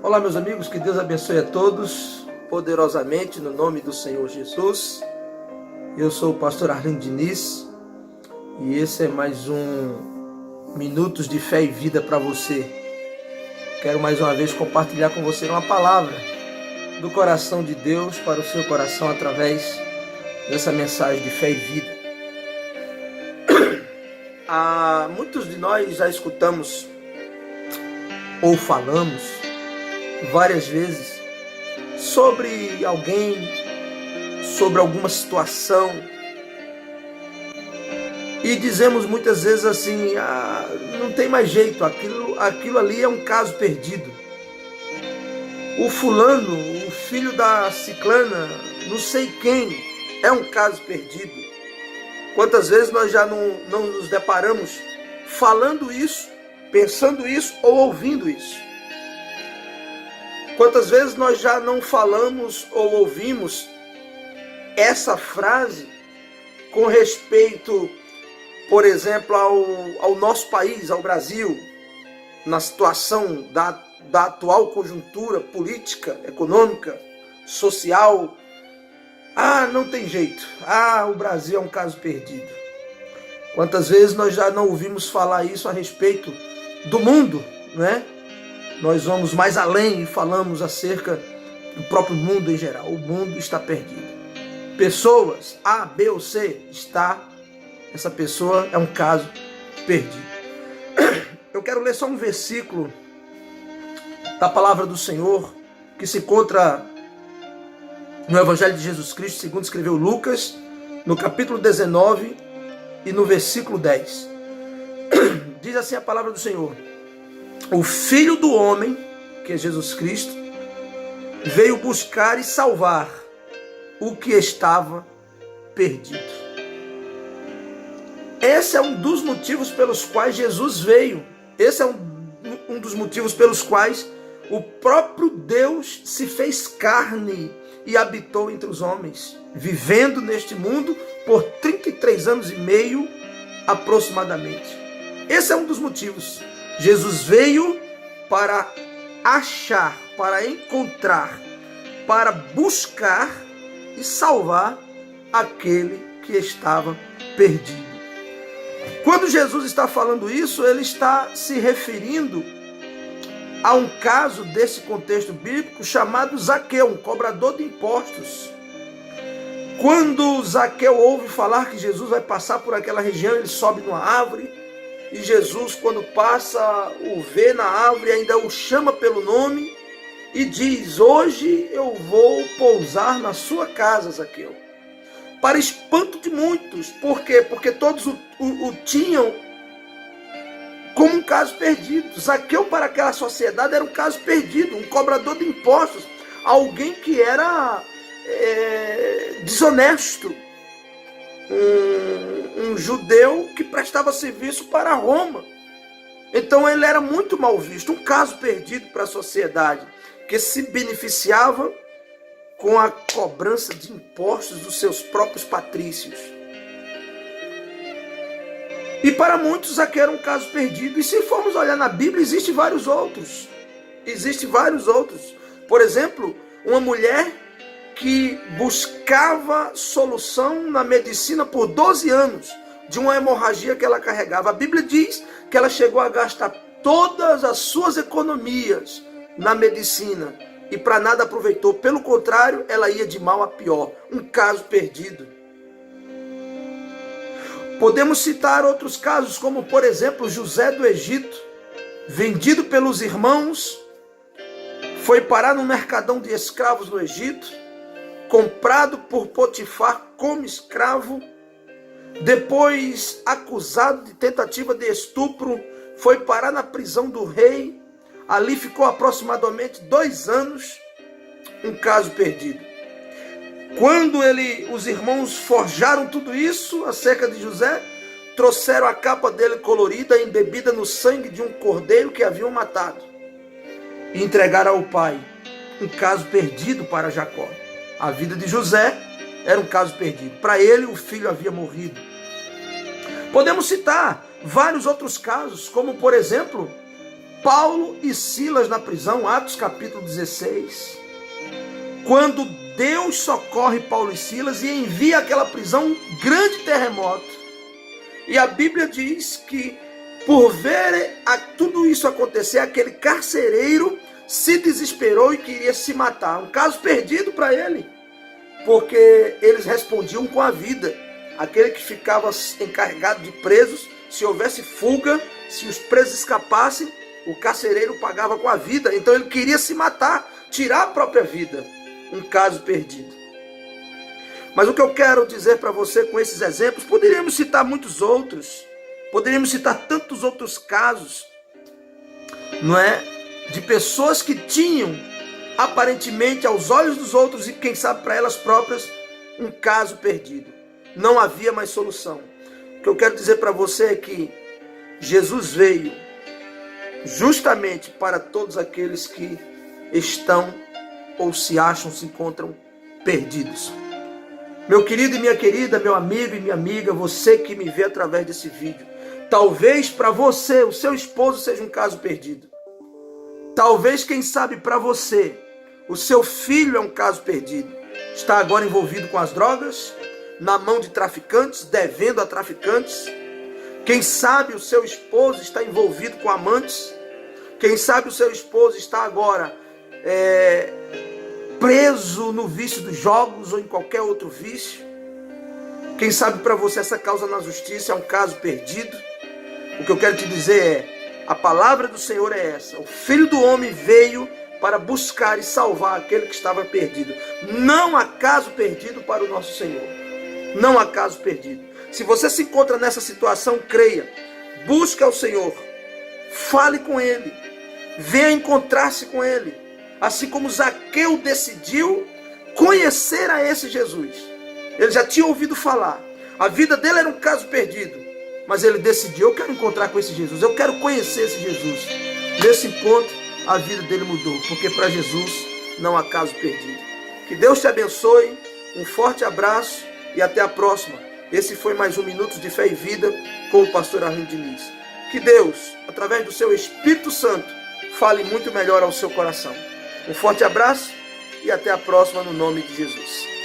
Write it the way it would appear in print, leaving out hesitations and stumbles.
Olá, meus amigos, que Deus abençoe a todos poderosamente no nome do Senhor Jesus. Eu sou o pastor Arlindo Diniz e esse é mais um Minutos de Fé e Vida para você. Quero mais uma vez compartilhar com você uma palavra do coração de Deus para o seu coração através dessa mensagem de fé e vida. Muitos de nós já escutamos ou falamos várias vezes sobre alguém, sobre alguma situação, e dizemos muitas vezes assim: não tem mais jeito, aquilo ali é um caso perdido. O fulano, o filho da ciclana, não sei quem, é um caso perdido. Quantas vezes nós já não nos deparamos falando isso, pensando isso ou ouvindo isso? Quantas vezes nós já não falamos ou ouvimos essa frase com respeito, por exemplo, ao nosso país, ao Brasil, na situação da atual conjuntura política, econômica, social? Não tem jeito. O Brasil é um caso perdido. Quantas vezes nós já não ouvimos falar isso a respeito do mundo, né? Nós vamos mais além e falamos acerca do próprio mundo em geral. O mundo está perdido. Pessoas A, B ou C essa pessoa é um caso perdido. Eu quero ler só um versículo da palavra do Senhor que se encontra no Evangelho de Jesus Cristo, segundo escreveu Lucas, no capítulo 19 e no versículo 10. Diz assim a palavra do Senhor: o Filho do Homem, que é Jesus Cristo, veio buscar e salvar o que estava perdido. Esse é um dos motivos pelos quais Jesus veio. Esse é um dos motivos pelos quais o próprio Deus se fez carne e habitou entre os homens, vivendo neste mundo por 33 anos e meio aproximadamente. Esse é um dos motivos. Jesus veio para achar, para encontrar, para buscar e salvar aquele que estava perdido. Quando Jesus está falando isso, ele está se referindo a um caso desse contexto bíblico chamado Zaqueu, um cobrador de impostos. Quando Zaqueu ouve falar que Jesus vai passar por aquela região, ele sobe numa árvore, e Jesus, quando passa, o vê na árvore, ainda o chama pelo nome e diz: hoje eu vou pousar na sua casa, Zaqueu. Para espanto de muitos. Por quê? Porque todos o tinham como um caso perdido. Zaqueu, para aquela sociedade, era um caso perdido, um cobrador de impostos, alguém que era desonesto, um judeu que prestava serviço para Roma. Então ele era muito mal visto, um caso perdido para a sociedade, que se beneficiava com a cobrança de impostos dos seus próprios patrícios. E para muitos Zaqueu era um caso perdido. E se formos olhar na Bíblia, existem vários outros. Por exemplo, uma mulher que buscava solução na medicina por 12 anos de uma hemorragia que ela carregava. A Bíblia diz que ela chegou a gastar todas as suas economias na medicina e para nada aproveitou. Pelo contrário, ela ia de mal a pior. Um caso perdido. Podemos citar outros casos, como por exemplo José do Egito, vendido pelos irmãos, foi parar no mercadão de escravos no Egito, comprado por Potifar como escravo, depois acusado de tentativa de estupro, foi parar na prisão do rei, ali ficou aproximadamente 2 anos, um caso perdido. Quando os irmãos forjaram tudo isso acerca de José, trouxeram a capa dele colorida, embebida no sangue de um cordeiro que haviam matado, e entregaram ao pai. Um caso perdido para Jacó. A vida de José era um caso perdido. Para ele, o filho havia morrido. Podemos citar vários outros casos, como por exemplo, Paulo e Silas na prisão, Atos capítulo 16, quando Deus socorre Paulo e Silas e envia àquela prisão um grande terremoto. E a Bíblia diz que, por ver tudo isso acontecer, aquele carcereiro se desesperou e queria se matar. Um caso perdido para ele, porque eles respondiam com a vida. Aquele que ficava encarregado de presos, se houvesse fuga, se os presos escapassem, o carcereiro pagava com a vida. Então ele queria se matar, tirar a própria vida. Um caso perdido. Mas o que eu quero dizer para você com esses exemplos, poderíamos citar muitos outros, poderíamos citar tantos outros casos, não é? De pessoas que tinham, aparentemente, aos olhos dos outros e quem sabe para elas próprias, um caso perdido. Não havia mais solução. O que eu quero dizer para você é que Jesus veio justamente para todos aqueles que estão ou se acham, se encontram perdidos. Meu querido e minha querida, meu amigo e minha amiga, você que me vê através desse vídeo, talvez para você, o seu esposo seja um caso perdido. Talvez, quem sabe, para você, o seu filho é um caso perdido. Está agora envolvido com as drogas, na mão de traficantes, devendo a traficantes. Quem sabe o seu esposo está envolvido com amantes. Quem sabe o seu esposo está agora preso no vício dos jogos ou em qualquer outro vício. Quem sabe para você essa causa na justiça é um caso perdido. O que eu quero te dizer é, a palavra do Senhor é essa: o Filho do Homem veio para buscar e salvar aquele que estava perdido. Não há caso perdido para o nosso Senhor. Não há caso perdido. Se você se encontra nessa situação, creia, busque ao Senhor, fale com Ele, venha encontrar-se com Ele. Assim como Zaqueu decidiu conhecer a esse Jesus. Ele já tinha ouvido falar. A vida dele era um caso perdido. Mas ele decidiu, eu quero encontrar com esse Jesus. Eu quero conhecer esse Jesus. Nesse encontro, a vida dele mudou. Porque para Jesus não há caso perdido. Que Deus te abençoe. Um forte abraço e até a próxima. Esse foi mais um Minutos de Fé e Vida com o pastor Arlindo Diniz. Que Deus, através do seu Espírito Santo, fale muito melhor ao seu coração. Um forte abraço e até a próxima no nome de Jesus.